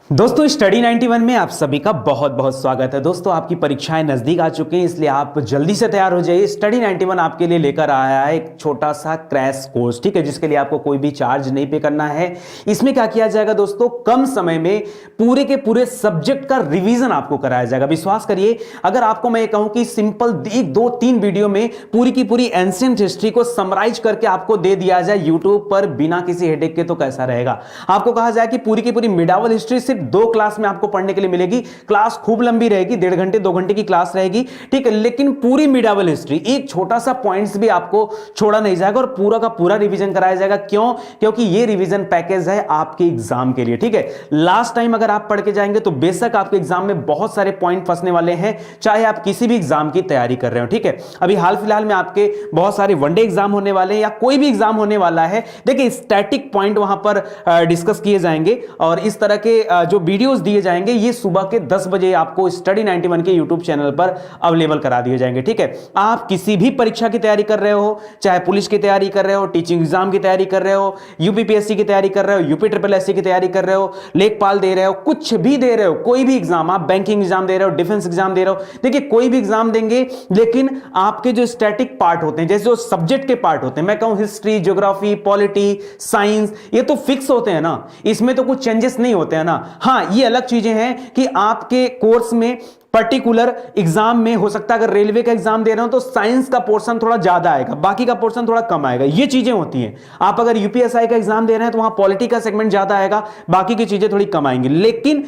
दोस्तों स्टडी 91 में आप सभी का बहुत बहुत स्वागत है। दोस्तों आपकी परीक्षाएं नजदीक आ चुकी हैं, इसलिए आप जल्दी से तैयार हो जाइए। स्टडी 91 आपके लिए लेकर आया है एक छोटा सा क्रैश कोर्स, ठीक है, जिसके लिए आपको कोई भी चार्ज नहीं पे करना है। इसमें क्या किया जाएगा दोस्तों, कम समय में पूरे के पूरे सब्जेक्ट का रिवीजन आपको कराया जाएगा। विश्वास करिए, अगर आपको मैं कहूं कि सिंपल एक दो तीन वीडियो में पूरी की पूरी एंशिएंट हिस्ट्री को समराइज करके आपको दे दिया जाए यूट्यूब पर बिना किसी हेडेक के, तो कैसा रहेगा। आपको कहा जाए कि पूरी की पूरी मिडावल हिस्ट्री सिर्फ 2 क्लास में आपको पढ़ने के लिए मिलेगी। क्लास खूब लंबी रहेगी, 1.5 घंटे 2 घंटे की क्लास रहेगी, ठीक है, लेकिन पूरी मिडावल हिस्ट्री एक छोटा सा पॉइंट्स भी आपको छोड़ा नहीं जाएगा और पूरा का पूरा रिवीजन कराया जाएगा। क्यों? क्योंकि ये रिवीजन पैकेज है आपके एग्जाम के लिए, ठीक है। लास्ट टाइम अगर आप पढ़ के जाएंगे तो बेशक आपके एग्जाम में बहुत सारे पॉइंट फंसने वाले हैं, चाहे आप किसी भी एग्जाम की तैयारी कर रहे हो, ठीक है। अभी हाल फिलहाल में आपके बहुत सारे वनडे एग्जाम होने वाले हैं या कोई भी एग्जाम होने वाला है, देखिए स्टैटिक पॉइंट वहां पर डिस्कस किए जाएंगे और इस तरह के जो वीडियोस दिए जाएंगे ये सुबह के 10 बजे आपको स्टडी 91 के यूट्यूब चैनल पर अवेलेबल करा दिए जाएंगे, ठीक है। आप किसी भी परीक्षा की तैयारी कर रहे हो, चाहे पुलिस की तैयारी कर रहे हो, टीचिंग एग्जाम की तैयारी कर रहे हो, यूपीपीएससी की तैयारी कर रहे हो, यूपी ट्रिपल एससी की तैयारी कर रहे हो, लेखपाल दे रहे हो, कुछ भी दे रहे हो, कोई भी एग्जाम, आप बैंकिंग एग्जाम दे रहे हो, डिफेंस एग्जाम दे रहे हो, देखिए कोई भी एग्जाम देंगे, लेकिन आपके जो स्टैटिक पार्ट होते हैं, जैसे जो सब्जेक्ट के पार्ट होते हैं, मैं कहूं हिस्ट्री, ज्योग्राफी, पॉलिटी, साइंस, ये तो फिक्स होते हैं ना, इसमें तो कुछ चेंजेस नहीं होते हैं ना। हां, ये अलग चीजें हैं कि आपके कोर्स में पर्टिकुलर एग्जाम में हो सकता है, अगर रेलवे का एग्जाम दे रहे हो तो साइंस का पोर्शन थोड़ा ज्यादा आएगा, बाकी का पोर्शन थोड़ा कम आएगा, ये चीजें होती हैं। आप अगर यूपीएसआई का एग्जाम दे रहे हैं तो वहां पॉलिटी का सेगमेंट ज्यादा आएगा, बाकी की चीजें थोड़ी कम आएंगी, लेकिन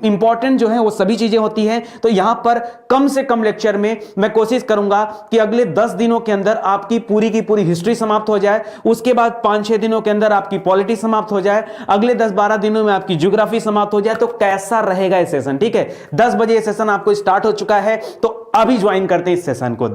इंपॉर्टेंट जो है वो सभी चीजें होती हैं। तो यहां पर कम से कम लेक्चर में मैं कोशिश करूंगा कि अगले 10 दिनों के अंदर आपकी पूरी की पूरी हिस्ट्री समाप्त हो जाए, उसके बाद 5-6 दिनों के अंदर आपकी पॉलिटी समाप्त हो जाए, अगले 10-12 दिनों में आपकी ज्योग्राफी समाप्त हो जाए। तो कैसा रहेगा ये सेशन, ठीक है। 10 बजे ये सेशन आपको स्टार्ट हो चुका है, तो अभी ज्वाइन करते हैं इस सेशन को।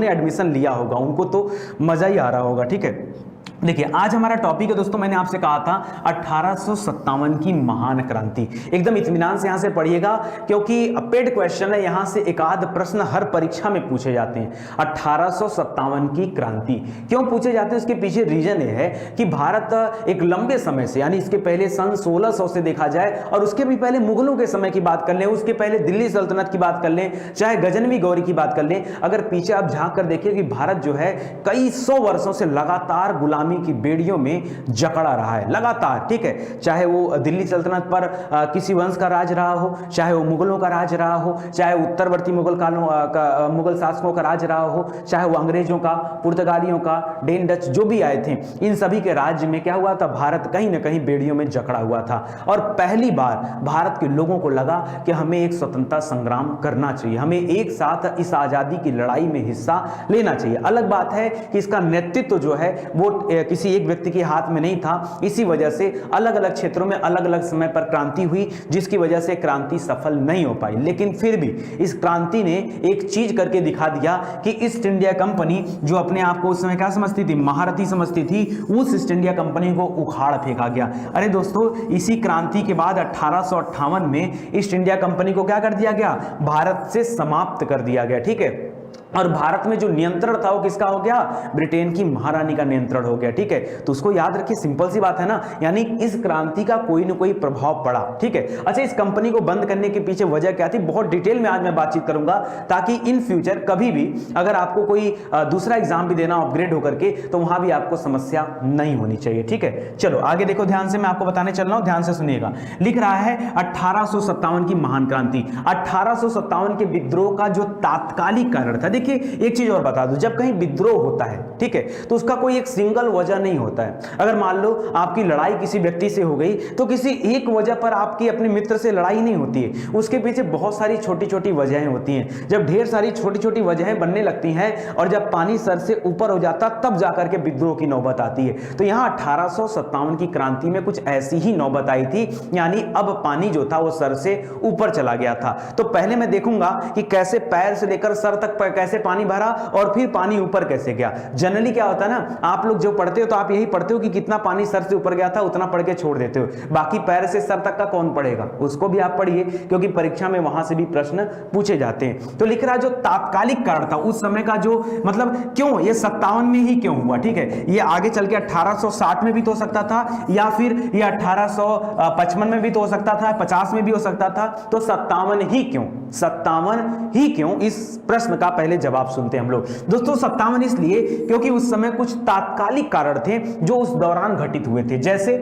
एडमिशन लिया होगा उनको तो मजा ही आ रहा होगा, ठीक है। देखिए आज हमारा टॉपिक है दोस्तों, मैंने आपसे कहा था 1857 की महान क्रांति। एकदम इत्मीनान से यहां से पढ़िएगा, क्योंकि पेड क्वेश्चन है, यहां से एक आध प्रश्न हर परीक्षा में पूछे जाते हैं। 1857 की क्रांति क्यों पूछे जाते हैं, उसके पीछे रीजन ये है कि भारत एक लंबे समय से, यानी इसके पहले सन 1600 से देखा जाए और उसके भी पहले मुगलों के समय की बात कर लें, उसके पहले दिल्ली सल्तनत की बात कर लें, चाहे गजनवी गौरी की बात कर लें, अगर पीछे आप झांक कर देखिए कि भारत जो है कई 100 वर्षों से लगातार गुलामी की बेड़ियों में जकड़ा रहा है, लगातार, ठीक है। चाहे वो दिल्ली सल्तनत पर किसी वंश का राज रहा हो, चाहे वो मुगलों का राज रहा हो, चाहे उत्तरवर्ती मुगल शासकों का राज रहा हो, चाहे वो अंग्रेजों का, पुर्तगालियों का, डेन डच जो भी आए थे, इन सभी के राज्य में क्या हुआ था, भारत कहीं ना कहीं बेड़ियों में जकड़ा हुआ था। और पहली बार भारत के लोगों को लगा कि हमें एक स्वतंत्रता संग्राम करना चाहिए, हमें एक साथ इस आजादी की लड़ाई में हिस्सा लेना चाहिए। अलग बात है कि इसका नेतृत्व जो है वो किसी एक व्यक्ति के हाथ में नहीं था, इसी वजह से अलग अलग क्षेत्रों में अलग अलग समय पर क्रांति हुई, जिसकी वजह से क्रांति सफल नहीं हो पाई। लेकिन फिर भी इस क्रांति ने एक चीज करके दिखा दिया कि ईस्ट इंडिया कंपनी, जो अपने आप को उस समय क्या समझती थी, महारथी समझती थी, उस ईस्ट इंडिया कंपनी को उखाड़ फेंका गया। अरे दोस्तों, इसी क्रांति के बाद 1858 में ईस्ट इंडिया कंपनी को क्या कर दिया गया, भारत से समाप्त कर दिया गया, ठीक है। और भारत में जो नियंत्रण था वो किसका हो गया, ब्रिटेन की महारानी का नियंत्रण हो गया, ठीक है। तो उसको याद रखिए, सिंपल सी बात है ना, यानी इस क्रांति का कोई ना कोई प्रभाव पड़ा, ठीक है। अच्छा, इस कंपनी को बंद करने के पीछे वजह क्या थी, बहुत डिटेल में आज मैं बातचीत करूंगा, ताकि इन फ्यूचर कभी भी अगर आपको कोई दूसरा एग्जाम भी देना अपग्रेड होकर के, तो वहां भी आपको समस्या नहीं होनी चाहिए, ठीक है। चलो आगे देखो, ध्यान से मैं आपको बताने चल रहा हूं, ध्यान से सुनिएगा। लिख रहा है 1857 की महान क्रांति। 1857 के विद्रोह का जो तात्कालिक कारण था, देखिए एक चीज और बता दूं, जब कहीं विद्रोह होता है, ठीक है, तो उसका कोई एक सिंगल वजह नहीं होता है। अगर मान लो आपकी लड़ाई किसी व्यक्ति से हो गई, तो किसी एक वजह पर आपकी अपने मित्र से लड़ाई नहीं होती है, उसके पीछे बहुत सारी छोटी छोटी वजहें होती हैं। जब ढेर सारी छोटी छोटी वजहें बनने लगती हैं और जब पानी सर से ऊपर हो जाता, तब जाकर के विद्रोह की नौबत आती है। तो यहां 1857 की क्रांति में कुछ ऐसी ही नौबत आई थी, यानी अब पानी जो था वो सर से ऊपर चला गया था। तो पहले मैं देखूंगा कि कैसे पैर से लेकर सर तक कैसे कैसे पानी भरा और फिर पानी ऊपर कैसे गया। जनरली क्या होता है ना, आप लोग जो पढ़ते हो तो आप यही पढ़ते हो कि कितना पानी सर से ऊपर गया था उतना पढ़ के छोड़ देते हो, बाकी पैर से सर तक का कौन पढ़ेगा, उसको भी आप पढ़िए क्योंकि परीक्षा में वहां से भी प्रश्न पूछे जाते हैं। तो लिख रहा जो तात्कालिक कारण था उस समय का, जो मतलब क्यों ये 57 में ही क्यों हुआ, ठीक है, ये आगे चल के 1860 में भी तो हो सकता था, या फिर ये 1855 में भी तो हो सकता था, 50 में भी हो सकता था, तो 57 ही क्यों, 57 ही क्यों, इस प्रश्न का पहले जवाब सुनते हैं हम लोग। दोस्तों 57 इसलिए क्योंकि उस समय कुछ तात्कालिक कारण थे जो उस दौरान घटित हुए थे, जैसे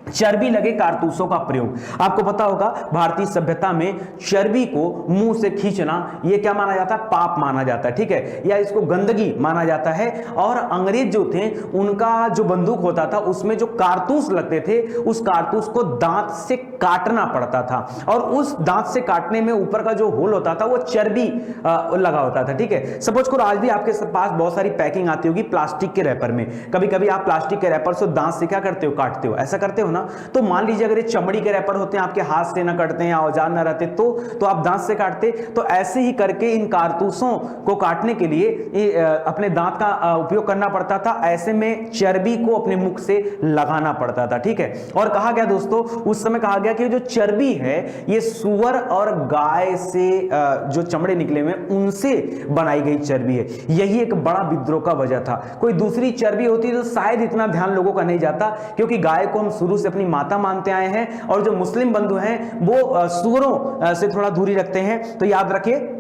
चर्बी लगे कारतूसों का प्रयोग। आपको पता होगा भारतीय सभ्यता में चर्बी को मुंह से खींचना ये क्या माना जाता है, पाप माना जाता है, ठीक है, या इसको गंदगी माना जाता है। और अंग्रेज जो थे उनका जो बंदूक होता था उसमें जो कारतूस लगते थे उस कारतूस को दांत से काटना पड़ता था, और उस दांत से काटने में ऊपर का जो होल होता था वो चर्बी लगा होता था, ठीक है। सपोज करो आज भी आपके पास बहुत सारी पैकिंग आती होगी प्लास्टिक के रैपर में, कभी कभी आप प्लास्टिक के रैपर से दांत से क्या करते हो, काटते हो, ऐसा करते हो ना। तो मान लीजिए अगर ये चमड़ी के रैपर होते हैं, आपके हाथ से ना कटते हैं, औजार ना रहते, तो आप दांत से काटते। तो ऐसे ही करके इन कारतूसों को काटने के लिए अपने दांत का उपयोग करना पड़ता था, ऐसे में चर्बी को अपने मुख से लगाना पड़ता था, ठीक है। और कहा गया दोस्तों उस समय कहा गया कि जो चर्बी है ये सुअर और गाय से जो चमड़े निकले हुए उनसे बनाई गई चर्बी है, यही एक बड़ा विद्रोह का वजह था। कोई दूसरी चर्बी होती तो शायद इतना ध्यान लोगों का नहीं जाता, क्योंकि गाय को हम शुरू से अपनी माता मानते आए हैं, और जो मुस्लिम बंधु हैं वो सुअरों से थोड़ा दूरी रखते हैं। तो याद रखिए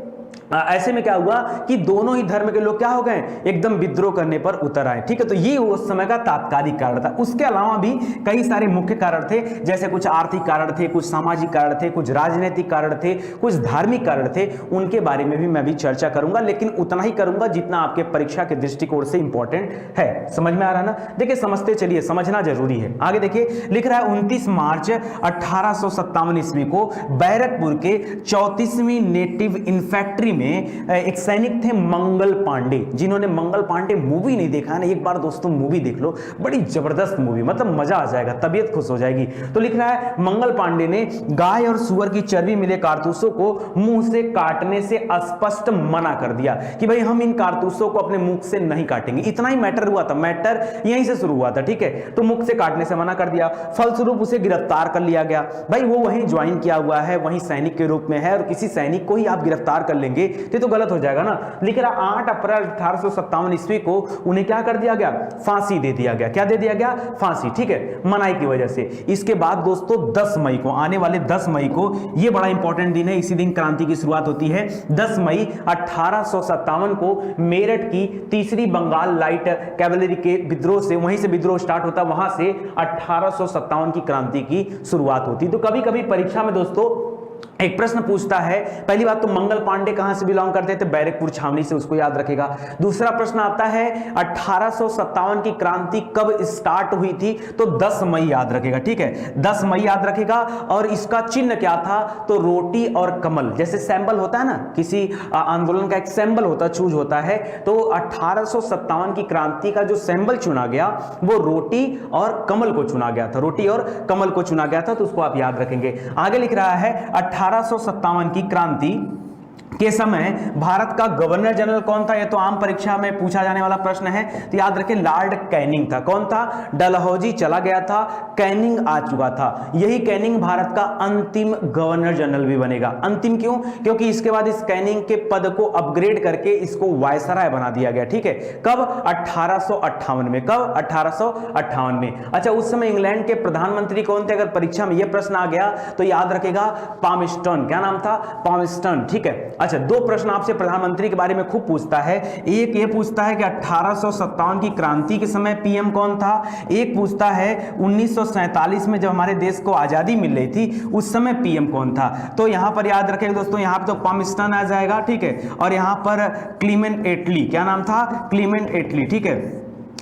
ऐसे में क्या हुआ कि दोनों ही धर्म के लोग क्या हो गए, एकदम विद्रोह करने पर उतर आए, ठीक है। तो ये उस समय का तात्कालिक कारण था। उसके अलावा भी कई सारे मुख्य कारण थे, जैसे कुछ आर्थिक कारण थे, कुछ सामाजिक कारण थे, कुछ राजनीतिक कारण थे, कुछ धार्मिक कारण थे, उनके बारे में भी मैं भी चर्चा करूंगा, लेकिन उतना ही करूंगा जितना आपके परीक्षा के दृष्टिकोण से इंपॉर्टेंट है। समझ में आ रहा है ना, देखिए समझते चलिए, समझना जरूरी है। आगे देखिए लिख रहा है 29 मार्च 1857 ईस्वी को बैरकपुर के 34वीं नेटिव इन्फैक्ट्री में एक सैनिक थे मंगल पांडे। जिन्होंने मंगल पांडे मूवी नहीं देखा है ना, एक बार दोस्तों मूवी देख लो, बड़ी जबरदस्त मूवी, मतलब मजा आ जाएगा, तबीयत खुश हो जाएगी। तो लिख रहा है मंगल पांडे ने गाय और सुअर की चर्बी मिले कारतूसों को मुंह से काटने से स्पष्ट मना कर दिया कि भाई हम इन कारतूसों को अपने मुख से नहीं काटेंगे। इतना ही मैटर हुआ था, मैटर यहीं से शुरू हुआ था, ठीक है। तो मुख से काटने से मना कर दिया, फलस्वरूप उसे गिरफ्तार कर लिया गया। भाई वो वहीं ज्वाइन किया हुआ है, वहीं सैनिक के रूप में है, और किसी सैनिक को ही आप गिरफ्तार कर लेंगे तो गलत हो जाएगा ना। लिख रहा 8 अप्रैल 1857 ईस्वी को उन्हें क्या कर दिया गया, फांसी दे दिया गया। क्या दे दिया गया, फांसी, ठीक है, मनाई की वजह से। इसके बाद दोस्तों 10 मई को, आने वाले 10 मई को, यह बड़ा इंपॉर्टेंट दिन है, इसी दिन क्रांति की शुरुआत होती है। 10 मई 1857 को मेरठ की तीसरी बंगाल लाइट कैवलरी के विद्रोह से, वहीं से विद्रोह स्टार्ट होता, वहां से 1857 की क्रांति की शुरुआत होती। तो कभी कभी परीक्षा में दोस्तों एक प्रश्न पूछता है, पहली बात तो मंगल पांडे कहां से बिलोंग करते थे, बैरकपुर छावनी से, उसको याद रखेगा। दूसरा प्रश्न आता है 1857 की क्रांति कब स्टार्ट हुई थी, तो 10 मई याद रखेगा, ठीक है, 10 मई याद रखेगा। और इसका चिन्ह क्या था, तो रोटी और कमल, जैसे सिंबल होता है ना, किसी आंदोलन का एक सिंबल होता, चूज होता है, तो 1857 की क्रांति का जो सिंबल चुना गया वो रोटी और कमल को चुना गया था, रोटी और कमल को चुना गया था, तो उसको आप याद रखेंगे। आगे लिख रहा है 1857 की क्रांति के समय भारत का गवर्नर जनरल कौन था, यह तो आम परीक्षा में पूछा जाने वाला प्रश्न है, तो याद रखें लॉर्ड कैनिंग था। कौन था, डलहौजी चला गया था, कैनिंग आ चुका था। यही कैनिंग भारत का अंतिम गवर्नर जनरल भी बनेगा। अंतिम क्यों, क्योंकि इसके बाद इस कैनिंग के पद को अपग्रेड करके इसको वायसराय बना दिया गया, ठीक है। कब, 1858 में। कब, 1858 में। अच्छा, उस समय इंग्लैंड के प्रधानमंत्री कौन थे, अगर परीक्षा में यह प्रश्न आ गया तो याद रखेगा पामस्टन। क्या नाम था, पामस्टन, ठीक है। अच्छा, दो प्रश्न आपसे प्रधानमंत्री के बारे में खूब पूछता है। एक ये पूछता है कि 1857 की क्रांति के समय पीएम कौन था, एक पूछता है 1947 में जब हमारे देश को आजादी मिल रही थी उस समय पीएम कौन था। तो यहां पर याद रखेंगे दोस्तों, यहां पर तो पामस्टन आ जाएगा, ठीक है, और यहां पर क्लीमेंट एटली, क्या नाम था, क्लीमेंट एटली, ठीक है।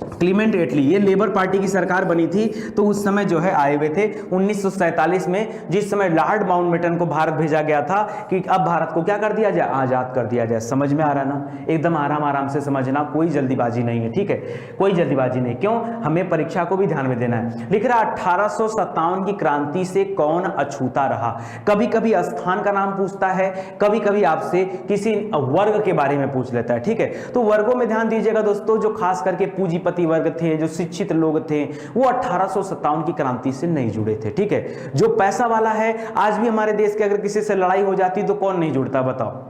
क्लीमेंट एटली, ये लेबर पार्टी की सरकार बनी थी, तो उस समय जो है आए हुए थे 1947 में, जिस समय लॉर्ड माउंटबेटन को भारत भेजा गया था कि अब भारत को क्या कर दिया जाए, आजाद कर दिया जाए। समझ में आ रहा ना, एकदम आराम आराम से समझना, कोई जल्दीबाजी नहीं है, ठीक है, कोई जल्दीबाजी नहीं। क्यों, हमें परीक्षा को भी ध्यान में देना है। लिख रहा 1857 की क्रांति से कौन अछूता रहा। कभी कभी स्थान का नाम पूछता है, कभी कभी आपसे किसी वर्ग के बारे में पूछ लेता है, ठीक है। तो वर्गों में ध्यान दीजिएगा दोस्तों, जो खास करके पूंजीपति वर्ग थे, जो शिक्षित लोग थे, वो 1857 की क्रांति से नहीं जुड़े थे, ठीक है। जो पैसा वाला है, आज भी हमारे देश के अगर किसी से लड़ाई हो जाती तो कौन नहीं जुड़ता, बताओ।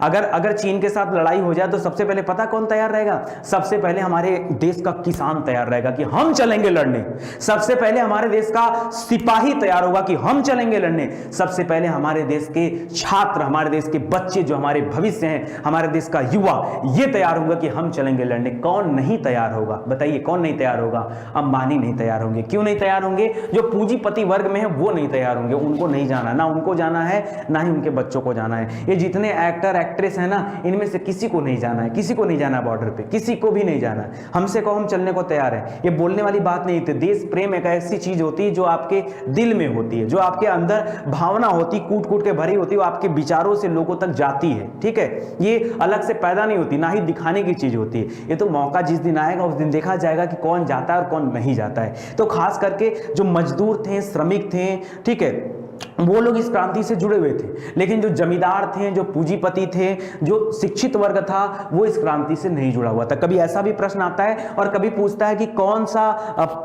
अगर चीन के साथ लड़ाई हो जाए तो सबसे पहले पता कौन तैयार रहेगा, सबसे पहले हमारे देश का किसान तैयार रहेगा कि हम चलेंगे लड़ने। सबसे पहले हमारे देश का सिपाही तैयार होगा कि हम चलेंगे लड़ने। सबसे पहले हमारे देश के छात्र, हमारे देश के बच्चे, जो हमारे भविष्य हैं, हमारे देश का युवा, ये तैयार होगा कि हम चलेंगे लड़ने। कौन नहीं तैयार होगा, बताइए कौन नहीं तैयार होगा। अंबानी नहीं तैयार होंगे। क्यों नहीं तैयार होंगे, जो पूंजीपति वर्ग में है वो नहीं तैयार होंगे। उनको नहीं जाना, ना उनको जाना है, ना ही उनके बच्चों को जाना है। ये जितने एक्टर एक्ट्रेस है ना, इनमें से किसी को नहीं जाना है, किसी को नहीं जाना बॉर्डर पे, किसी को भी नहीं जाना है। हमसे कहो, हम चलने को तैयार है। ये बोलने वाली बात नहीं थी। देश प्रेम एक ऐसी चीज होती है जो आपके दिल में होती है, जो आपके अंदर भावना होती, कूट कूट के भरी होती है, वो आपके विचारों से लोगों तक जाती है, ठीक है। ये अलग से पैदा नहीं होती, ना ही दिखाने की चीज होती है। ये तो मौका जिस दिन आएगा उस दिन देखा जाएगा कि कौन जाता है और कौन नहीं जाता है। तो खास करके जो मजदूर थे, श्रमिक थे, ठीक है, वो लोग इस क्रांति से जुड़े हुए थे। लेकिन जो जमींदार थे, जो पूंजीपति थे, जो शिक्षित वर्ग था, वो इस क्रांति से नहीं जुड़ा हुआ था। कभी ऐसा भी प्रश्न आता है और कभी पूछता है कि कौन सा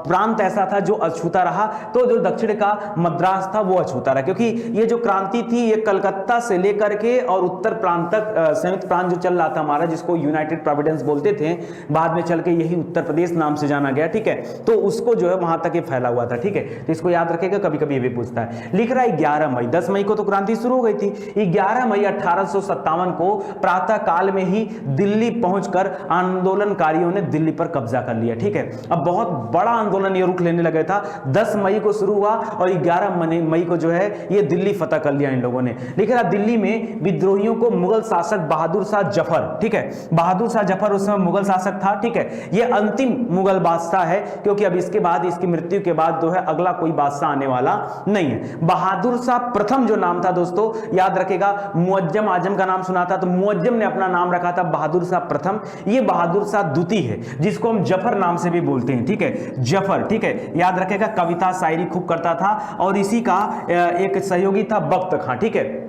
प्रांत ऐसा था जो अछूता रहा, तो जो दक्षिण का मद्रास था वो अछूता रहा, क्योंकि ये जो क्रांति थी ये कलकत्ता से लेकर के और उत्तर प्रांत तक, संयुक्त प्रांत जो चल रहा था हमारा, जिसको यूनाइटेड प्रोविडेंस बोलते थे, बाद में चल के यही उत्तर प्रदेश नाम से जाना गया, ठीक है। तो उसको जो है वहां तक ये फैला हुआ था, ठीक है। तो इसको याद रखेगा, कभी कभी ये भी पूछता है। लिख रहा है 11 मई, 10 मई को तो क्रांति शुरू हो गई थी। 11 मई 1857 को प्रातः काल में ही दिल्ली पहुंचकर आंदोलनकारियों ने दिल्ली पर कब्जा कर लिया, ठीक है। अब बहुत बड़ा आंदोलन ये रुख लेने लगा था। 10 मई को शुरू हुआ और 11 मई को जो है ये दिल्ली फतह कर लिया इन लोगों ने। लिख रहा दिल्ली में विद्रोहियों को मुगल शासक बहादुर शाह जफर, ठीक है, बहादुर शाह जफर उस समय मुगल शासक था, ठीक है। ये अंतिम मुगल बादशाह है, क्योंकि अब इसके बाद, इसकी मृत्यु के बाद जो है अगला कोई बादशाह आने वाला नहीं है। बहादुर शाह प्रथम जो नाम था दोस्तों, याद रखेगा, मुअज्जम आजम का नाम सुना था, तो मुअज्जम ने अपना नाम रखा था बहादुर शाह प्रथम। ये बहादुर शाह द्वितीय है, जिसको हम जफर नाम से भी बोलते हैं, ठीक है, जफर, ठीक है। याद रखेगा, कविता शायरी खूब करता था और इसी का एक सहयोगी था बख्त खां, ठीक है।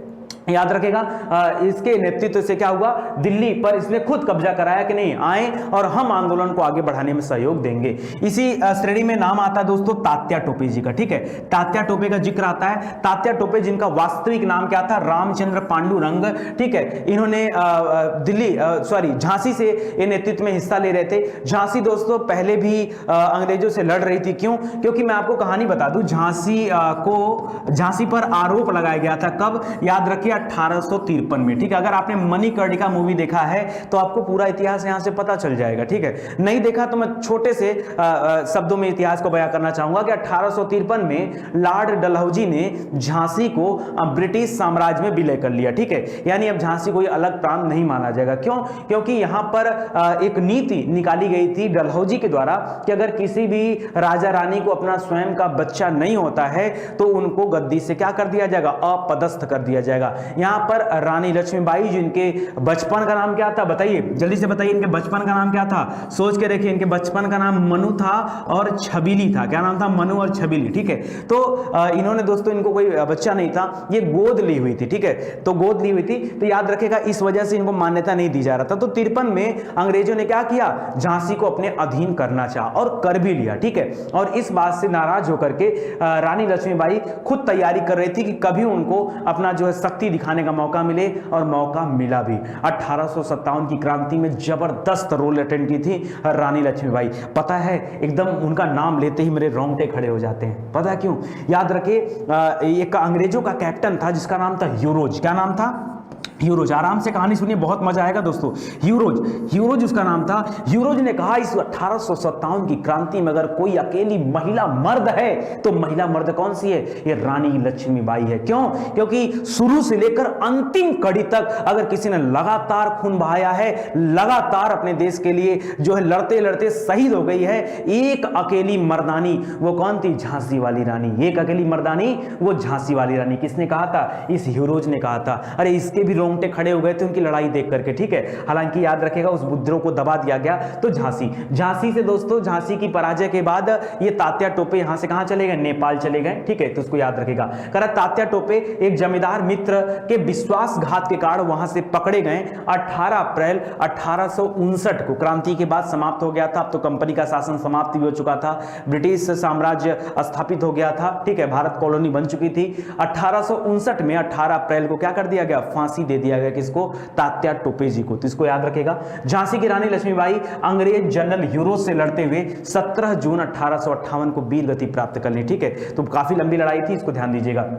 याद रखेगा, इसके नेतृत्व से क्या हुआ, दिल्ली पर इसने खुद कब्जा कराया कि नहीं, आए और हम आंदोलन को आगे बढ़ाने में सहयोग देंगे। इसी श्रेणी में नाम आता है दोस्तों तात्या टोपे जी का, ठीक है। तात्या टोपे का जिक्र आता है। तात्या टोपे जिनका वास्तविक नाम क्या था, रामचंद्र पांडुरंग, ठीक है। इन्होंने झांसी से ये नेतृत्व में हिस्सा ले रहे थे। झांसी दोस्तों पहले भी अंग्रेजों से लड़ रही थी। क्यों, क्योंकि मैं आपको कहानी बता दूं, झांसी पर आरोप लगाया गया था। कब, याद रखिए, 1853 में, ठीक है। अगर आपने मणिकर्णिका मूवी देखा है तो आपको पूरा इतिहास यहां से पता चल जाएगा, ठीक है। नहीं देखा तो मैं छोटे से शब्दों में इतिहास को बयां करना चाहूंगा कि 1853 में लॉर्ड डलहौजी ने झांसी को ब्रिटिश साम्राज्य में विलय कर लिया, ठीक है। यानी अब झांसी कोई अलग प्रांत नहीं माना जाएगा। क्यों, क्योंकि यहां पर एक नीति निकाली गई थी डलहौजी के द्वारा कि अगर किसी भी राजा रानी को अपना स्वयं का बच्चा नहीं होता है तो उनको गद्दी से क्या कर दिया जाएगा, अपदस्थ कर दिया जाएगा। यहां पर रानी लक्ष्मीबाई, जिनके बचपन का नाम क्या था, बताइए जल्दी से बताइए, इनके बचपन का नाम क्या था, सोच के देखिए। इनके बचपन का नाम मनु था और छबीली था। क्या नाम था, मनु और छबीली, ठीक है। तो इन्होंने दोस्तों, इनको कोई बच्चा नहीं था, ये गोद ली हुई थी, ठीक है। तो गोद ली हुई थी, तो याद रखेगा इस वजह से इनको मान्यता नहीं दी जा रहा था। तो 53 में अंग्रेजों ने क्या किया, झांसी को अपने अधीन करना चाहा और कर भी लिया, ठीक है। और इस बात से नाराज होकर के रानी लक्ष्मीबाई खुद तैयारी कर रही थी कि कभी उनको अपना जो है शक्ति दिखाने का मौका मिले, और मौका मिला भी। 1857 की क्रांति में जबरदस्त रोल अटेंड की थी रानी लक्ष्मीबाई। पता है, एकदम उनका नाम लेते ही मेरे रोंगटे खड़े हो जाते हैं। पता है क्यों, याद रखिए, एक अंग्रेजों का कैप्टन था जिसका नाम था यूरोज। क्या नाम था, ह्यूरोज, आराम से कहानी सुनिए, बहुत मजा आएगा दोस्तों। ह्यूरोज उसका नाम था। ह्यूरोज ने कहा इस 1857 की क्रांति में अगर कोई अकेली महिला मर्द है तो महिला मर्द कौन सी है? ये रानी लक्ष्मीबाई है। क्यों? क्योंकि शुरू से लेकर अंतिम कड़ी तक अगर किसी ने लगातार खून बहाया है, लगातार अपने देश के लिए जो है लड़ते लड़ते शहीद हो गई है, एक अकेली मर्दानी, वो कौन थी? झांसी वाली रानी। एक अकेली मर्दानी, वो झांसी वाली रानी। किसने कहा था? इस ह्यूरोज ने कहा था। अरे इसके भी रोंगटे खड़े हो गए थे उनकी लड़ाई देख करके, ठीक है। हालांकि याद रखेगा उस विद्रोह को दबा दिया गया। तो झांसी से दोस्तों, झांसी की पराजय के बाद ये तात्या टोपे यहां से कहां चले गए? नेपाल चले गए, ठीक है। तो उसको याद रखेगा। कह रहा तात्या टोपे एक जमींदार मित्र के विश्वासघात के कारण वहां से पकड़े गए। 18 अप्रैल 1859 को क्रांति के बाद समाप्त हो गया था। अब तो कंपनी का शासन समाप्त भी हो चुका था, ब्रिटिश साम्राज्य स्थापित हो गया था, ठीक है। भारत कॉलोनी बन चुकी थी। 1859 में 18 अप्रैल को क्या कर दिया गया? फांसी दे दिया गया। किसको? तात्या टोपे जी को। तो इसको याद रखेगा। झांसी की रानी लक्ष्मीबाई अंग्रेज जनरल ह्यूरोज से लड़ते हुए 17 जून 1858 को वीर गति प्राप्त कर ली, ठीक है। तो काफी लंबी लड़ाई थी, इसको ध्यान दीजिएगा।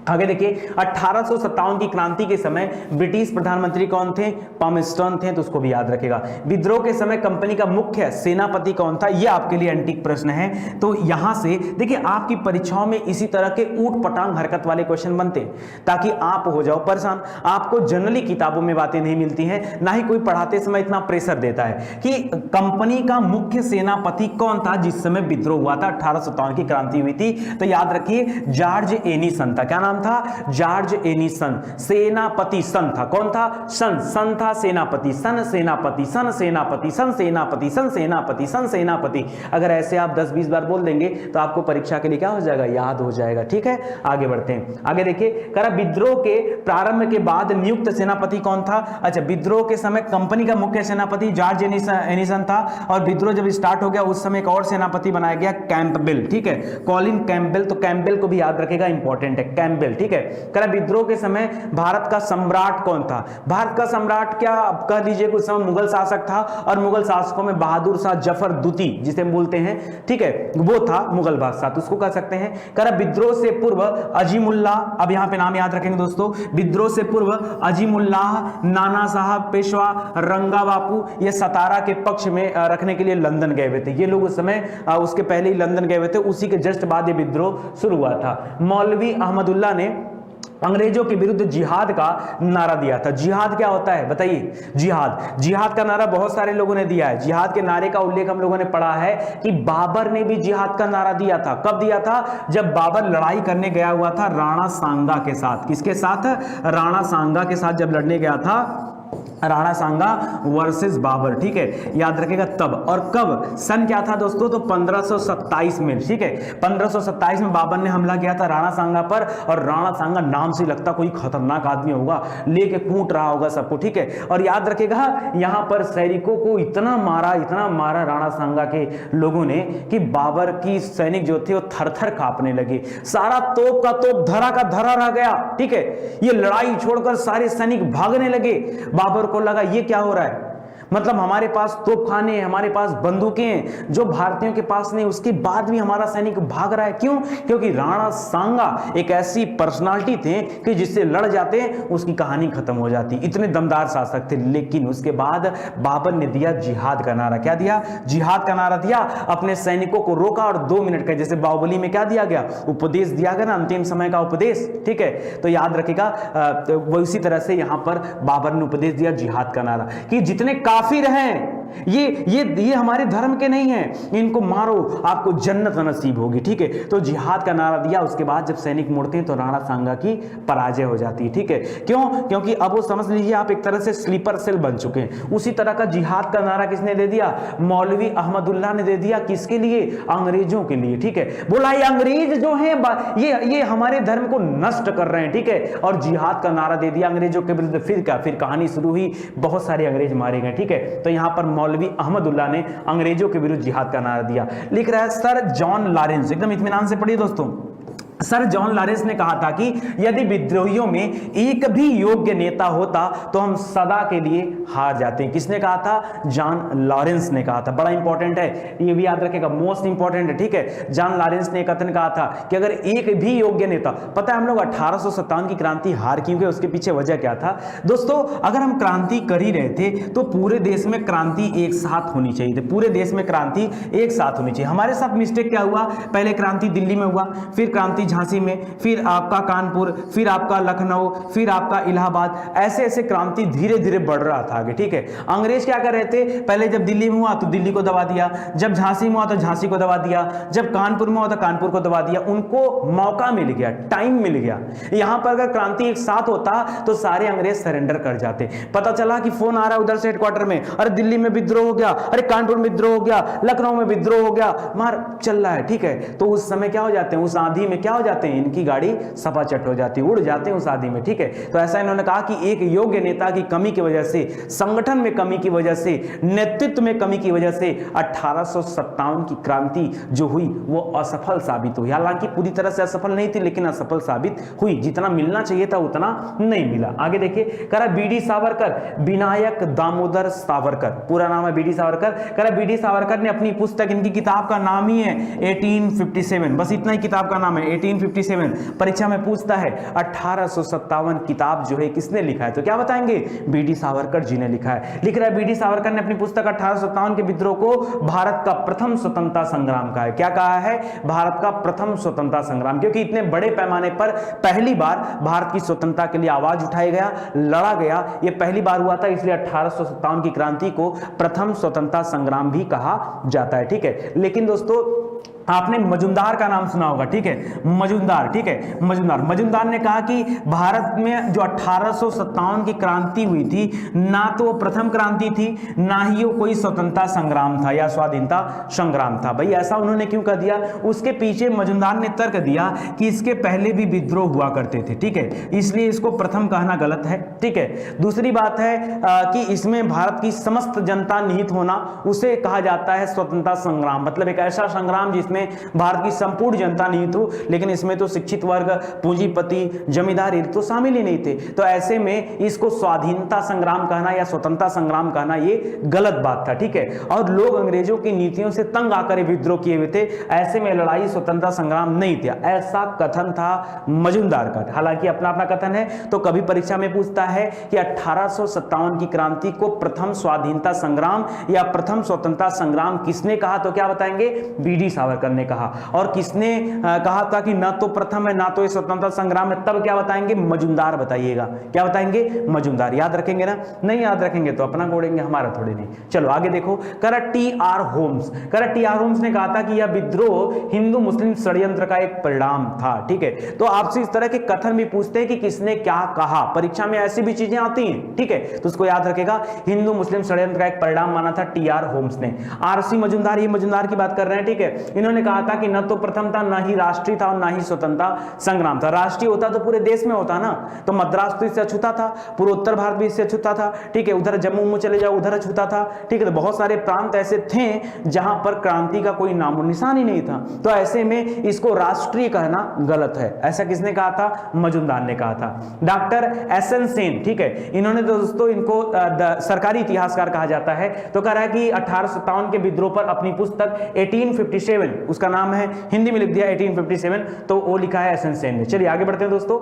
आगे देखिए, 1857 की क्रांति के समय ब्रिटिश प्रधानमंत्री कौन थे? पामस्टर्न थे। तो उसको भी याद रखेगा। विद्रोह के समय कंपनी का मुख्य सेनापति कौन था? यह आपके लिए एंटीक प्रश्न है। तो यहां से देखिए, आपकी परीक्षाओं में इसी तरह के ऊट पटांग हरकत वाले क्वेश्चन बनते हैं ताकि आप हो जाओ परेशान। आपको जनरली किताबों में बातें नहीं मिलती हैं, ना ही कोई पढ़ाते समय इतना प्रेशर देता है कि कंपनी का मुख्य सेनापति कौन था जिस समय विद्रोह हुआ था, 1857 की क्रांति हुई थी। तो याद रखिए, जॉर्ज एनीसन था। क्या नाम था? जॉर्ज एनीसन। सेनापति सन था। कौन था? सन था। सेनापति सन, सेनापति सन, सेनापति सन, सेनापति सन, सेनापति सन, सेनापति। अगर ऐसे आप 10-20 बार बोल देंगे तो आपको परीक्षा के लिए क्या हो जाएगा? याद हो जाएगा, ठीक है। आगे बढ़ते हैं। आगे देखिए, करा विद्रोह के प्रारंभ के बाद नियुक्त सेनापति कौन था? अच्छा, विद्रोह के समय कंपनी का मुख्य सेनापति जॉर्ज एनीसन था और विद्रोह जब स्टार्ट हो गया उस समय एक और सेनापति बनाया गया, कैंपबेल, ठीक है। Colin Campbell. तो कैंपबेल को भी याद रखेगा, इंपॉर्टेंट है कैंपबेल, ठीक है। कह विद्रोह के समय भारत का सम्राट कौन था? भारत का सम्राट क्या कह लीजिए, कुछ समय मुगल शासक था और मुगल शासकों में बहादुर शाह जफर दूती जिसे बोलते हैं, ठीक है, वो था मुगल बादशाह। तो उसको कह सकते हैं। कह विद्रोह से पूर्व अजीमुल्लाह, अब यहां पे नाम याद रखेंगे दोस्तों, विद्रोह से पूर्व अजीमुल्लाह, नाना साहब पेशवा, रंगा बापू, ये सतारा के पक्ष में रखने के लिए लंदन गए हुए थे। ये लोग उस समय उसके पहले ही लंदन गए हुए थे। उसी के जस्ट बाद ये विद्रोह शुरू हुआ था। मौलवी अहमदुल्ला ने अंग्रेजों के विरुद्ध जिहाद का नारा दिया था। जिहाद क्या होता है बताइए? जिहाद का नारा बहुत सारे लोगों ने दिया है। जिहाद के नारे का उल्लेख हम लोगों ने पढ़ा है कि बाबर ने भी जिहाद का नारा दिया था। कब दिया था? जब बाबर लड़ाई करने गया हुआ था राणा सांगा के साथ। किसके साथ? राणा सांगा के साथ जब लड़ने गया था, राणा सांगा वर्सेस बाबर, ठीक है, याद रखेगा तब। और कब? सन क्या था दोस्तों? तो 1527 में, ठीक है। 1527 में बाबर ने हमला किया था राणा सांगा पर, और राणा सांगा नाम से लगता कोई खतरनाक आदमी होगा, लेके कूट रहा होगा सबको, ठीक है। और याद रखेगा, यहां पर सैनिकों को इतना मारा राणा सांगा के लोगों ने कि बाबर की सैनिक जो थे वो थर-थर कांपने लगे। सारा तोप का तोप धरा का धरा रह गया, ठीक है। ये लड़ाई छोड़कर सारे सैनिक भागने लगे। बाबर को लगा ये क्या हो रहा है, मतलब हमारे पास तोपखाने हैं, हमारे पास बंदूकें हैं जो भारतीयों के पास नहीं, उसके बाद भी हमारा सैनिक भाग रहा है। क्यों? क्योंकि राणा सांगा एक ऐसी पर्सनालिटी थे कि जिससे लड़ जाते उसकी कहानी खत्म हो जाती। इतने दमदार शासक थे। लेकिन उसके बाद बाबर ने दिया जिहाद का नारा। क्या दिया? जिहाद का नारा दिया। अपने सैनिकों को रोका और 2 मिनट का, जैसे बाहुबली में क्या दिया गया? उपदेश दिया गया ना, अंतिम समय का उपदेश, ठीक है। तो याद रखेगा, तो वो इसी तरह से यहां पर बाबर ने उपदेश दिया जिहाद का नारा कि जितने काफिर हैं ये हमारे धर्म के नहीं हैं, इनको मारो, आपको जन्नत नसीब होगी, ठीक है। तो जिहाद का नारा दिया। उसके बाद जब सैनिक मुड़ते हैं तो राणा सांगा की पराजय हो जाती है, ठीक है। क्यों? क्योंकि अब वो समझ लीजिए आप एक तरह से स्लीपर सेल बन चुके हैं। उसी तरह का जिहाद का नारा किसने दे दिया? मौलवी अहमदुल्ला ने दे दिया। किसके लिए? अंग्रेजों के लिए, ठीक है। बोला ये अंग्रेज जो हैं ये हमारे धर्म को नष्ट कर रहे हैं, ठीक है। और जिहाद का नारा दे दिया अंग्रेजों के विरुद्ध। फिर क्या? फिर कहानी शुरू हुई, बहुत सारे अंग्रेज मारे गए, ठीक है। तो यहां पर मौलवी अहमदुल्ला ने अंग्रेजों के विरुद्ध जिहाद का नारा दिया। लिख रहा है सर जॉन लॉरेंस, एकदम इत्मीनान से पढ़िए दोस्तों। सर जॉन लॉरेंस ने कहा था कि यदि विद्रोहियों में एक भी योग्य नेता होता तो हम सदा के लिए हार जाते हैं। किसने कहा था? जॉन लॉरेंस ने कहा था। बड़ा इंपॉर्टेंट है, ये भी याद रखेगा, मोस्ट इंपॉर्टेंट है, ठीक है। जॉन लॉरेंस ने कथन कहा था कि अगर एक भी योग्य नेता, पता है हम लोग 1857 की क्रांति हार क्यों गए, उसके पीछे वजह क्या था दोस्तों? अगर हम क्रांति कर ही रहे थे तो पूरे देश में क्रांति एक साथ होनी चाहिए थी, पूरे देश में क्रांति एक साथ होनी चाहिए। हमारे साथ मिस्टेक क्या हुआ? पहले क्रांति दिल्ली में हुआ, फिर क्रांति झांसी में, फिर आपका कानपुर, फिर आपका लखनऊ, फिर आपका इलाहाबाद, ऐसे ऐसे क्रांति धीरे धीरे बढ़ रहा था आगे, ठीक है। अंग्रेज क्या कर रहे थे? पहले जब दिल्ली में हुआ तो दिल्ली को दबा दिया, जब झांसी में हुआ तो झांसी को दबा दिया, जब कानपुर में हुआ तो कानपुर को दबा दिया। उनको मौका मिल गया, टाइम मिल गया। यहां पर अगर क्रांति एक साथ होता तो सारे अंग्रेज सरेंडर कर जाते। पता चला कि फोन आ रहा है उधर से हेडक्वार्टर में, अरे दिल्ली में विद्रोह हो गया, अरे कानपुर में विद्रोह हो गया, लखनऊ में विद्रोह हो गया, मार चल रहा है, ठीक है। तो उस समय क्या हो जाते हैं? उस आंधी में क्या हो जाते हैं? इनकी गाड़ी सपाचट हो जाती है, उड़ जाते हैं उस आंधी में, ठीक है। तो ऐसा इन्होंने कहा कि एक योग्य नेता की कमी की वजह से, संगठन में कमी की वजह से, नेतृत्व में कमी की वजह से 1857 की क्रांति जो हुई वो असफल साबित हुई। हालांकि पूरी तरह से असफल नहीं थी, लेकिन असफल साबित हुई। जितना मिलना चाहिए था उतना नहीं मिला। आगे देखिए, करा बीडी सावरकर, विनायक दामोदर सावरकर, पूरा नाम है बीडी सावरकर। करा बीडी सावरकर ने अपनी पुस्तक, इनकी किताब का नाम ही है 1857, बस इतना ही किताब का नाम है 1857। परीक्षा में पूछता है 1857 किताब जो है किसने लिखा है, तो क्या बताएंगे? बीडी सावरकर जी ने लिखा है। लिख रहा है बीडी सावरकर ने अपनी पुस्तक 1857 के विद्रोह को भारत का प्रथम स्वतंत्रता संग्राम कहा है। क्या कहा है? भारत का प्रथम स्वतंत्रता संग्राम, क्योंकि इतने बड़े पैमाने पर पहली बार भारत की स्वतंत्रता के लिए आवाज उठाया गया, लड़ा गया, यह पहली बार हुआ था, इसलिए 1857 की क्रांति को प्रथम स्वतंत्रता संग्राम भी कहा जाता है, ठीक है। लेकिन दोस्तों आपने मजुमदार का नाम सुना होगा, ठीक है, मजुमदार, ठीक है, मजुमदार ने कहा कि भारत में जो 1857 की क्रांति हुई थी, ना तो वो प्रथम क्रांति थी, ना ही वो कोई स्वतंत्रता संग्राम था या स्वाधीनता संग्राम था। भाई ऐसा उन्होंने क्यों कर दिया? उसके पीछे मजुमदार ने तर्क दिया कि इसके पहले भी विद्रोह हुआ करते थे, ठीक है, इसलिए इसको प्रथम कहना गलत है, ठीक है। दूसरी बात है कि इसमें भारत की समस्त जनता निहित होना, उसे कहा जाता है स्वतंत्रता संग्राम, मतलब एक ऐसा संग्राम जिसमें भारत की संपूर्ण जनता निहित हो, लेकिन इसमें तो शिक्षित वर्ग, पूंजीपति, जमींदार तो शामिल ही नहीं थे। तो ऐसे में इसको स्वाधीनता संग्राम कहना या स्वतंत्रता संग्राम कहना ये गलत बात था, ठीक है। और लोग अंग्रेजों की नीतियों से तंग आकर विद्रोह किए हुए थे, ऐसे में लड़ाई स्वतंत्रता संग्राम नहीं था, ऐसा कथन था मजुमदार का। हालांकि अपना अपना कथन है, तो कभी परीक्षा में पूछता है कि 1857 की क्रांति को प्रथम स्वाधीनता संग्राम या प्रथम स्वतंत्रता संग्राम किसने कहा, तो क्या बताएंगे? बीडी सावरकर ने कहा। और किसने कहा था कि ना तो प्रथम है ना तो स्वतंत्रता संग्राम है, तब क्या बताएंगे? मजुमदार बताइएगा। क्या बताएंगे? मजुमदार। याद रखेंगे ना? नहीं याद रखेंगे तो अपना कोड़ेंगे, हमारा थोड़े नहीं। चलो आगे देखो, करा टी.आर. होम्स। करा टी.आर. होम्स ने कहा था कि यह विद्रोह हिंदू मुस्लिम षड्यंत्र का एक परिणाम था, ठीक है। तो आपसे इस तरह के कथन भी पूछते हैं कि किसने क्या कहा, परीक्षा में ऐसी भी चीजें आती हैं, ठीक है, तो उसको याद रखेगा। हिंदू मुस्लिम षड्यंत्र का एक परिणाम माना था टी.आर. होम्स ने। आर.सी. मजुमदार, ये मजुमदार की बात कर रहे हैं, ठीक है। इन्होंने कहा था कि न तो प्रथम था, ना ही राष्ट्रीय था और ना ही स्वतंत्रता संग्राम था। राष्ट्रीय होता तो पूरे देश में होता ना, तो मद्रास तो इससे अछूता था, पूरे उत्तर भारत भी इससे अछूता था, ठीक है। उधर जम्मू में चले जाओ, उधर अछूता था, ठीक है। तो बहुत सारे प्रांत ऐसे थे जहां पर क्रांति का कोई नामो निशान ही नहीं था, तो ऐसे में इसको राष्ट्रीय कहना गलत है। ऐसा किसने कहा था? मजुमदार ने कहा था। Doctor SN. सेन, ठीक है, इन्होंने दोस्तों इनको सरकारी इतिहासकार कहा जाता है, तो कह रहा है कि 1857 के विद्रोह पर अपनी पुस्तक 1857, उसका नाम है, हिंदी में लिख दिया 1857, तो वो लिखा है एस.एन. सेन ने। चलिए आगे बढ़ते हैं दोस्तों।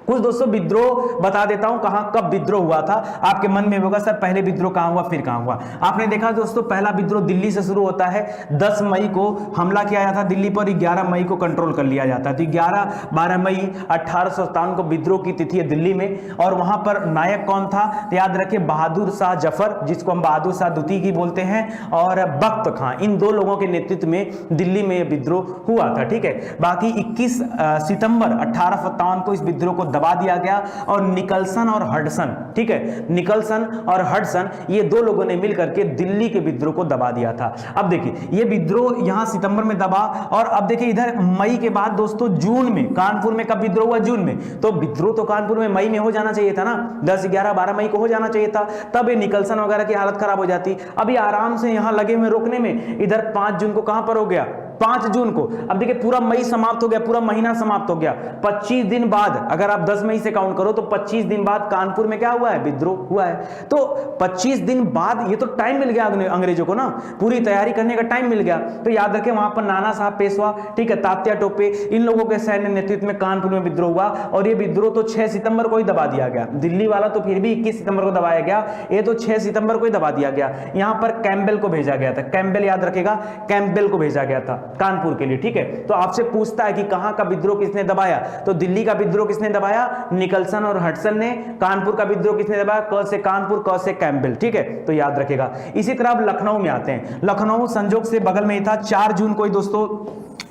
कुछ दोस्तों विद्रोह बता देता हूं, कहां कब विद्रोह हुआ था। आपके मन में होगा सर पहले विद्रोह कहां हुआ फिर कहां हुआ। आपने देखा दोस्तों, पहला विद्रोह दिल्ली से शुरू होता है। 10 मई को हमला किया जाता दिल्ली पर, 11 मई को कंट्रोल कर लिया जाता है। तो 11-12 मई 1857 को विद्रोह की तिथि है दिल्ली में। और वहां पर नायक कौन था? तो याद रखिए बहादुर शाह जफर, जिसको हम बहादुर शाह द्वितीय की बोलते हैं, और बख्त खां, इन दो लोगों के नेतृत्व में दिल्ली में विद्रोह हुआ था, ठीक है। बाकी 21 सितंबर 1857 को इस विद्रोह को दबा दिया गया, और निकलसन और हडसन, ठीक है, निकलसन और हडसन, ये दो लोगों ने मिलकर के दिल्ली के विद्रोह को दबा दिया था। अब देखिए ये विद्रोह यहां सितंबर में दबा, और अब देखिए इधर मई के बाद दोस्तों जून में, कानपुर में कब विद्रोह हुआ? जून में। तो विद्रोह तो कानपुर में मई में हो जाना चाहिए था ना, 10, 11, 12 मई को हो जाना चाहिए था, तब ये निकलसन वगैरह की हालत खराब हो जाती। अभी आराम से यहां लगे हुए रोकने में, इधर 5 जून को कहां पर हो गया? 5 जून को। अब देखिए पूरा मई समाप्त हो गया, पूरा महीना समाप्त हो गया। 25 दिन बाद अगर आप 10 मई से काउंट करो तो 25 दिन बाद कानपुर में क्या हुआ है, विद्रोह हुआ है। तो 25 दिन बाद ये तो टाइम मिल गया अंग्रेजों को ना, पूरी तैयारी करने का टाइम मिल गया। तो याद रखें वहां पर नाना साहब पेशवा, ठीक है, तात्या टोपे, इन लोगों के सैन्य नेतृत्व में कानपुर में विद्रोह हुआ। और ये विद्रोह तो 6 सितंबर को ही दबा दिया गया। दिल्ली वाला तो फिर भी 21 सितंबर को दबाया गया, ये तो 6 सितंबर को ही दबा दिया गया। यहां पर कैंपबेल को भेजा गया था, कैंपबेल याद रखेगा, कैंपबेल को भेजा गया था कानपुर के लिए, ठीक है। तो आपसे पूछता है कि कहां का विद्रोह किसने दबाया, तो दिल्ली का विद्रोह किसने दबाया, निकलसन और हडसन ने। कानपुर का विद्रोह किसने दबाया, क से कानपुर, क से कैंपबेल, ठीक है, तो याद रखेगा। इसी तरह अब लखनऊ में आते हैं। लखनऊ संजोग से बगल में ही था, 4 जून को ही दोस्तों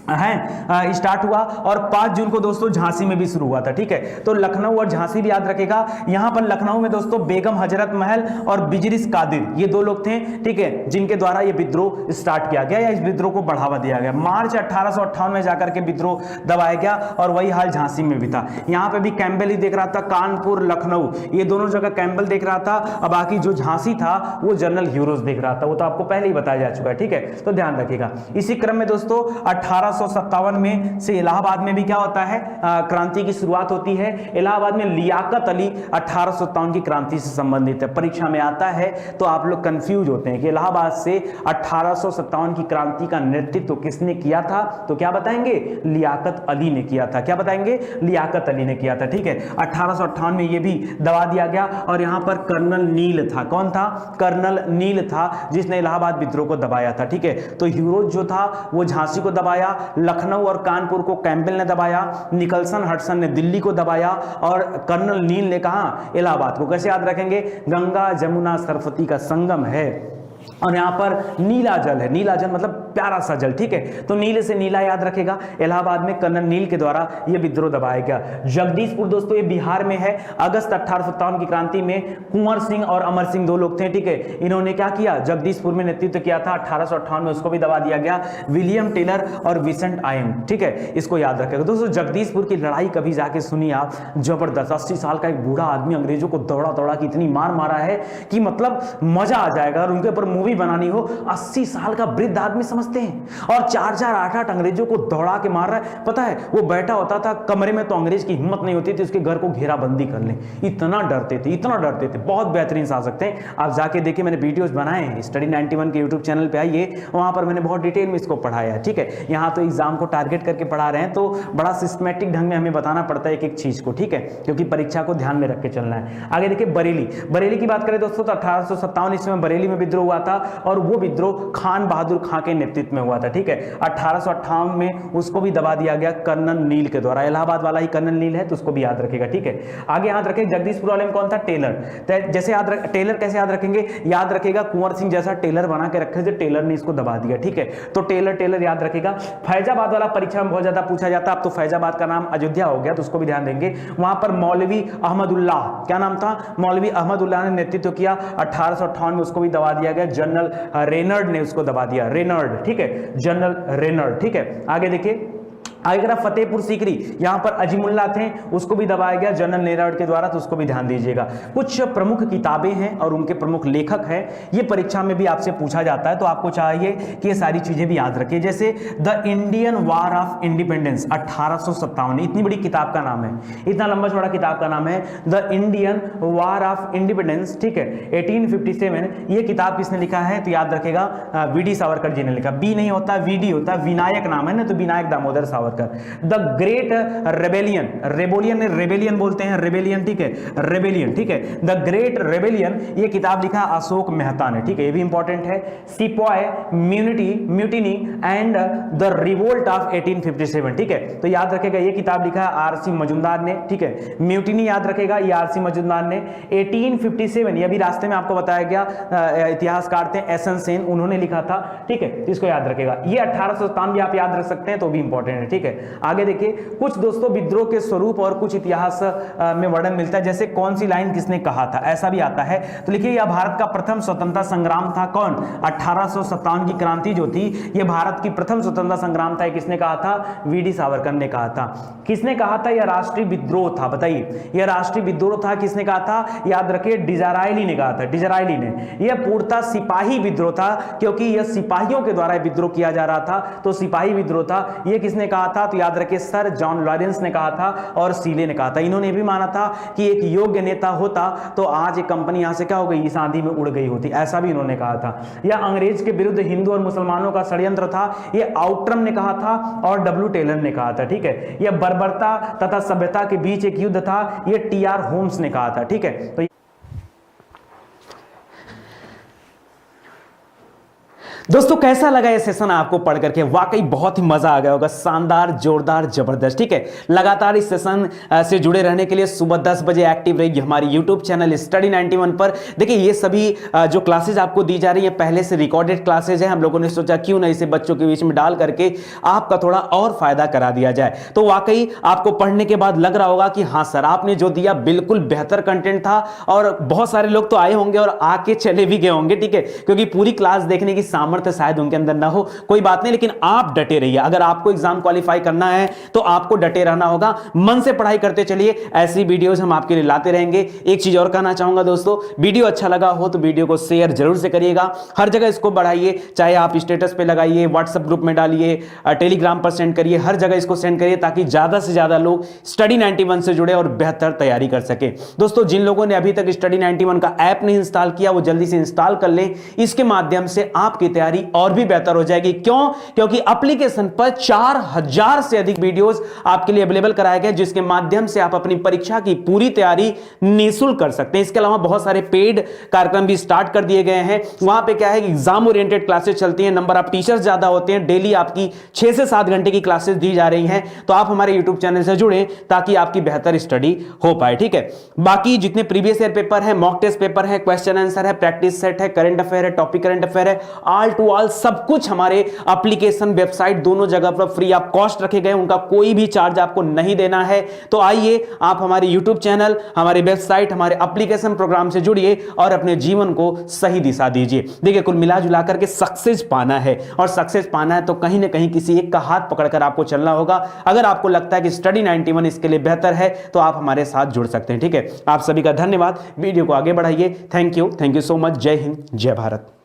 है स्टार्ट हुआ और 5 जून को दोस्तों झांसी में भी शुरू हुआ था, ठीक है। तो लखनऊ और झांसी भी याद रखेगा। यहां पर लखनऊ में दोस्तों बेगम हजरत महल और बिजरिस कादिर, ये 2 लोग थे, ठीक है, जिनके द्वारा ये विद्रोह स्टार्ट किया गया या इस विद्रोह को बढ़ावा दिया गया। मार्च 1858 में जाकर के विद्रोह दबाया गया और वही हाल झांसी में भी था। यहां पे भी कैंपबेल ही देख रहा था, कानपुर लखनऊ ये दोनों जगह कैंपबेल देख रहा था। अब बाकी जो झांसी था वो जनरल ह्यूरोज देख रहा था, वो तो आपको पहले ही बताया जा चुका है, ठीक है, तो ध्यान रखिएगा। इसी क्रम में दोस्तों 1857 में से इलाहाबाद में भी क्या होता है, क्रांति की शुरुआत होती है। इलाहाबाद में लियाकत अली 1857 की क्रांति से संबंधित है। परीक्षा में आता है तो आप लोग कंफ्यूज होते हैं कि इलाहाबाद से 1857 की क्रांति का नेतृत्व किसने किया था, तो क्या बताएंगे, लियाकत अली ने किया था। क्या बताएंगे, लियाकत अली ने किया था, ठीक है। 1858 में ये भी दबा दिया गया और यहां पर कर्नल नील था। कौन था, कर्नल नील था, जिसने इलाहाबाद विद्रोह को दबाया था, ठीक है। तो ह्यूरोज जो था वो झांसी को दबाया, लखनऊ और कानपुर को कैंपबेल ने दबाया, निकलसन हडसन ने दिल्ली को दबाया और कर्नल नील ने कहा इलाहाबाद को। कैसे याद रखेंगे, गंगा जमुना सरस्वती का संगम है और यहां पर नीला जल है, नीला जल मतलब प्यारा सा जल, ठीक है, तो नीले से नीला याद रखेगा। इलाहाबाद में कर्नल नील के द्वारा यह विद्रोह दबाया गया। जगदीशपुर दोस्तों ये बिहार में है। अगस्त 1857 की क्रांति में कुंवर सिंह और अमर सिंह 2 लोग थे, ठीक है, इन्होंने क्या किया, जगदीशपुर में नेतृत्व किया था। 1858 में उसको भी दबा दिया गया। विलियम टेलर और विसेंट आयम, ठीक है, इसको याद रखेगा दोस्तों। जगदीशपुर की लड़ाई कभी जाके सुनिए आप, जबरदस्त। 80 साल का एक बूढ़ा आदमी अंग्रेजों को दौड़ा दौड़ा की इतनी मार मारा है कि मतलब मजा आ जाएगा। और उनके ऊपर मूवी बनानी हो, 80 साल का वृद्ध आदमी समझते हैं और 4-4, 8-8 अंग्रेजों को दौड़ा के मार रहा है। पता है वो बैठा होता था कमरे में तो अंग्रेज की हिम्मत नहीं होती थी उसके घर को घेराबंदी कर ले, इतना डरते थे, इतना डरते थे। बहुत बेहतरीन सा सकते हैं आप, जाके देखिए, मैंने वीडियोस बनाए हैं, स्टडी 91 के यूट्यूब चैनल पे आइए, वहां पर मैंने बहुत डिटेल में इसको पढ़ाया है, ठीक है। यहाँ तो एग्जाम को टारगेट करके पढ़ा रहे हैं तो बड़ा सिस्टमेटिक ढंग में हमें बताना पड़ता है एक एक चीज को, ठीक है, क्योंकि परीक्षा को ध्यान में रख के चलना है। आगे देखिए बरेली, बरेली की बात करें दोस्तों तो 1857 ईस्वी में बरेली में विद्रोह हुआ था और वो विद्रोह खान बहादुर खां के नेतृत्व में हुआ था, ठीक है। 1858 में उसको भी दबा दिया गया कर्नल नील के द्वारा। इलाहाबाद वाला ही कर्नल नील है तो उसको भी याद रखेगा, ठीक है। आगे याद रखें जगदीशपुर वाले में कौन था, टेलर। जैसे टेलर कैसे याद रखेंगे, याद रखेगा कुंवर सिंह जैसा टेलर बना के रखे थे, टेलर ने इसको दबा दिया, ठीक है। तो टेलर याद रखेगा। फैजाबाद वाला परीक्षा में बहुत ज्यादा पूछा जाता, अब तो फैजाबाद का नाम अयोध्या हो गया तो उसको भी ध्यान देंगे। वहां पर मौलवी अहमदुल्लाह, क्या नाम था, मौलवी अहमदुल्लाह ने नेतृत्व किया। 1858 में उसको भी दबा दिया गया। जनरल रेनर्ड ने उसको दबा दिया, रेनर्ड, ठीक है, जनरल रेनर्ड, ठीक है। आगे देखिए, आगे फतेहपुर सीकरी, यहां पर अजीमुल्ला थे, उसको भी दबाया गया जनरल नेराड के द्वारा, तो उसको भी ध्यान दीजिएगा। कुछ प्रमुख किताबें हैं और उनके प्रमुख लेखक हैं, ये परीक्षा में भी आपसे पूछा जाता है तो आपको चाहिए कि ये सारी चीजें भी याद रखिए। जैसे the Indian war of independence 1857, इतनी बड़ी किताब का नाम है, इतना लंबा चौड़ा किताब का नाम है the Indian war of independence, ठीक है, 1857। ये किताब किसने लिखा है तो याद रखेगा वीडी सावरकर जी ने लिखा। बी नहीं होता, वीडी होता, विनायक नाम है ना, तो Vinayak Damodar Savarkar. The great rebellion, rebellion बोलते हैं, रेबेलियन, ठीक है, रेबेलियन, ठीक है, द ग्रेट रेबेलियन, ये किताब लिखा अशोक मेहता ने, ठीक है, ये भी इंपॉर्टेंट है। Sepoy mutiny and the revolt of 1857, ठीक है, तो याद रखेगा ये किताब लिखा है आरसी मजुमदार ने, ठीक है। म्यूटिनी याद रखेगा ये आरसी मजुमदार ने। 1857 ये भी रास्ते में आपको बताया गया, इतिहासकार थे एस एन सेन, उन्होंने लिखा था, ठीक है, इसको याद रखेगा। ये 1857 भी आप याद रख सकते हैं तो भी इंपॉर्टेंट है, ठीक है। ठीक है। आगे देखिए, कुछ दोस्तों विद्रोह के स्वरूप और कुछ इतिहास में वर्णन मिलता है, जैसे कौन सी लाइन किसने कहा था, ऐसा भी आता है। तो लिखिए, यह भारत का प्रथम स्वतंत्रता संग्राम था। कौन? 1857 की क्रांति जो थी, यह भारत की प्रथम स्वतंत्रता संग्राम था। किसने कहा था? वीडी सावरकर ने कहा था। किसने कहा था? यह राष्ट्रीय विद्रोह था। बताइए, यह राष्ट्रीय विद्रोह था। किसने कहा था? याद रखिए, डिजाराइली ने कहा था, डिजाराइली ने। यह पूर्णतः सिपाही विद्रोह था, क्योंकि यह सिपाहियों के द्वारा विद्रोह किया जा रहा था, तो सिपाही विद्रोह था। यह किसने कहा था? तो याद रखिए, सर जॉन लॉरेंस ने कहा था और सीले ने कहा था। इन्होंने भी माना था कि एक योग्य नेता होता तो आज एक कंपनी यहां से क्या हो गई? इस आंधी में उड़ गई होती, ऐसा भी इन्होंने कहा था। यह अंग्रेज के विरुद्ध हिंदू और मुसलमानों का षड्यंत्र था, यह आउट्रम ने कहा था और डब्ल्यू टेलर ने कहा था, ठीक है। यह बर्बरता तथा सभ्यता के बीच एक युद्ध था, यह टीआर होम्स ने कहा था, ठीक है। तो दोस्तों कैसा लगा ये सेशन आपको पढ़ करके? वाकई बहुत ही मजा आ गया होगा, शानदार, जोरदार, जबरदस्त, ठीक है। लगातार इस सेशन से जुड़े रहने के लिए सुबह 10 बजे एक्टिव रहिए हमारी यूट्यूब चैनल स्टडी 91 पर। देखिए, ये सभी जो क्लासेज आपको दी जा रही है पहले से रिकॉर्डेड क्लासेज है। हम लोगों ने सोचा क्यों ना इसे बच्चों के बीच में डाल करके आपका थोड़ा और फायदा करा दिया जाए। तो वाकई आपको पढ़ने के बाद लग रहा होगा कि हाँ सर, आपने जो दिया बिल्कुल बेहतर कंटेंट था, और बहुत सारे लोग तो आए होंगे और आके चले भी गए होंगे, ठीक है, क्योंकि पूरी क्लास देखने की सामर्थ्य शायद उनके अंदर ना हो, कोई बात नहीं, लेकिन आप डटे रहिए। अगर आपको एग्जाम क्वालिफाई करना है तो आपको डटे रहना होगा, मन से पढ़ाई करते चलिए। ऐसी वीडियोस हम आपके लिए लाते रहेंगे। एक चीज और कहना चाहूंगा दोस्तों, वीडियो अच्छा लगा हो तो वीडियो को शेयर जरूर से करिएगा, हर जगह इसको बढ़ाइए, चाहे आप स्टेटस पे लगाइए, व्हाट्सएप ग्रुप में डालिए, टेलीग्राम पर सेंड करिए, हर जगह इसको सेंड करिए ताकि ज्यादा से ज्यादा लोग स्टडी 91 से जुड़े और बेहतर तैयारी कर सके। दोस्तों, जिन लोगों ने अभी तक स्टडी 91 का ऐप नहीं इंस्टॉल किया वो जल्दी से इंस्टॉल कर लें। इसके माध्यम से आपकी तैयारी और भी बेहतर हो जाएगी। क्यों? क्योंकि एप्लीकेशन पर 4000 से अधिक वीडियोस आपके लिए अवेलेबल कराए गए, जिसके माध्यम से आप अपनी परीक्षा की पूरी तैयारी निःशुल्क कर सकते हैं। इसके अलावा बहुत सारे पेड कार्यक्रम भी स्टार्ट कर दिए गए हैं। वहां पे क्या है कि एग्जाम ओरिएंटेड क्लासेस चलती हैं, नंबर ऑफ टीचर्स ज्यादा होते हैं, डेली आपकी 6 से 7 घंटे की क्लासेस दी जा रही हैं। तो आप हमारे यूट्यूब चैनल से जुड़े ताकि आपकी बेहतर स्टडी हो पाए, ठीक है। बाकी जितने प्रीवियस ईयर पेपर है, मॉक टेस्ट पेपर है, क्वेश्चन आंसर है, प्रैक्टिस सेट है, करंट अफेयर है, टॉपिक करंट अफेयर है, ऑल टू ऑल सब कुछ हमारे एप्लीकेशन, वेबसाइट दोनों जगह पर फ्री ऑफ कॉस्ट रखे गए। उनका कोई भी चार्ज आपको नहीं देना है। तो आइए आप हमारे यूट्यूब चैनल, हमारे वेबसाइट, हमारे एप्लीकेशन प्रोग्राम से जुड़िए और अपने जीवन को सही दिशा दीजिए। देखिए, कुल मिला जुला करके सक्सेस पाना है, और सक्सेस पाना है तो कहीं ना कहीं किसी एक का हाथ पकड़कर आपको चलना होगा। अगर आपको लगता है कि स्टडी 91 इसके लिए बेहतर है तो आप हमारे साथ जुड़ सकते हैं, ठीक है। आप सभी का धन्यवाद। वीडियो को आगे बढ़ाइए। Thank you so much. जय हिंद, जय भारत।